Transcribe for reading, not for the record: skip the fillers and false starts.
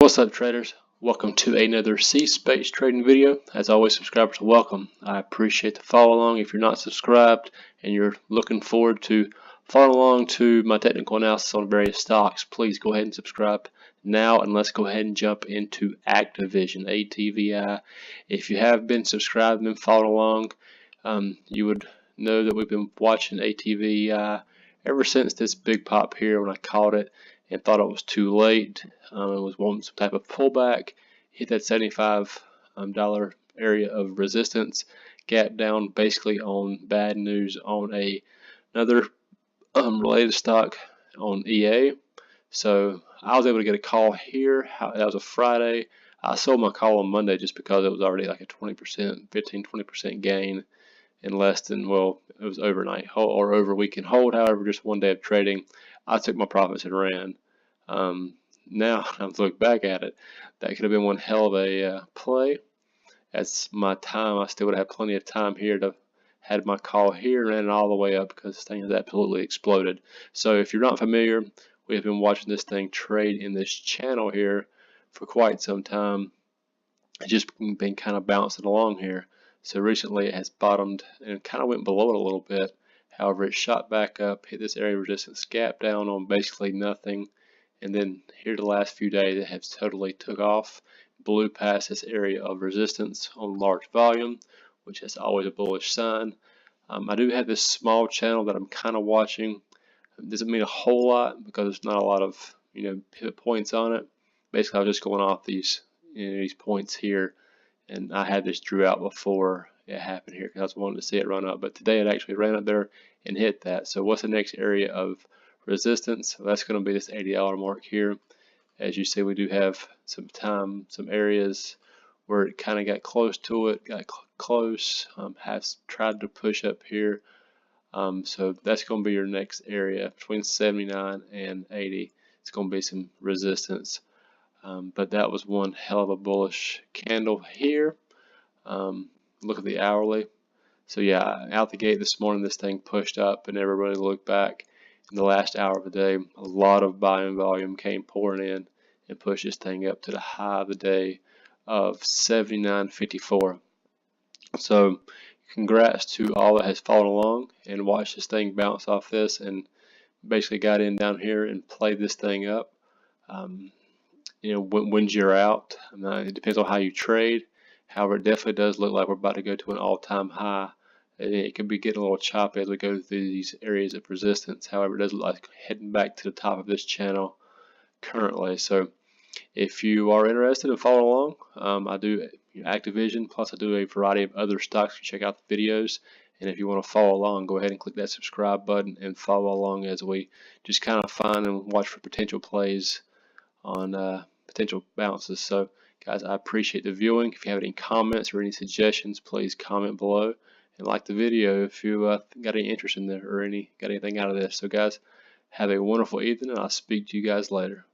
What's up, traders? Welcome to another C-Space trading video. As always, subscribers are welcome. I appreciate the follow along. If you're not subscribed and you're looking forward to following along to my technical analysis on various stocks, please go ahead and subscribe now, and let's go ahead and jump into Activision ATVI. If you have been subscribed and following along, you would know that we've been watching ATVI ever since this big pop here when I caught it and thought it was too late. It was wanting some type of pullback, hit that $75 area of resistance, gap down basically on bad news on another related stock on EA. So I was able to get a call here. That was a Friday. I sold my call on Monday just because it was already like a 15-20% gain in less than, well, it was overnight or over weekend hold. However, just one day of trading, I took my profits and ran. Now I'm looking back at it, that could have been one hell of a play. That's my time. I still would have plenty of time here to had my call here, ran it all the way up because this thing has absolutely exploded. So if you're not familiar, we have been watching this thing trade in this channel here for quite some time. It's just been kind of bouncing along here. So recently it has bottomed and kind of went below it a little bit. However, it shot back up, hit this area of resistance, gap down on basically nothing, and then here the last few days it has totally took off, blew past this area of resistance on large volume, which is always a bullish sign. I do have this small channel that I'm kind of watching. It doesn't mean a whole lot because there's not a lot of pivot points on it. Basically, I was just going off these these points here, and I had this drew out before it happened here because I was wanting to see it run up. But today it actually ran up there and hit that. So what's the next area of resistance? Well, that's going to be this $80 mark here. As you see, we do have some areas where it kind of got close to it, has tried to push up here. So that's going to be your next area between 79 and 80. It's going to be some resistance. But that was one hell of a bullish candle here. Look at the hourly. So yeah, out the gate this morning, this thing pushed up and never really looked back. In the last hour of the day, a lot of buying volume came pouring in and pushed this thing up to the high of the day of 79.54. So congrats to all that has followed along and watched this thing bounce off this and basically got in down here and played this thing up. When's you're out, it depends on how you trade. However, it definitely does look like we're about to go to an all-time high. It could be getting a little choppy as we go through these areas of resistance. However, it does look like heading back to the top of this channel currently. So if you are interested in following along, I do Activision, plus I do a variety of other stocks. You check out the videos, and if you want to follow along, go ahead and click that subscribe button and follow along as we just kind of find and watch for potential plays on potential bounces. So guys, I appreciate the viewing. If you have any comments or any suggestions, please comment below and like the video if you got any interest in there or got anything out of this. So guys, have a wonderful evening, and I'll speak to you guys later.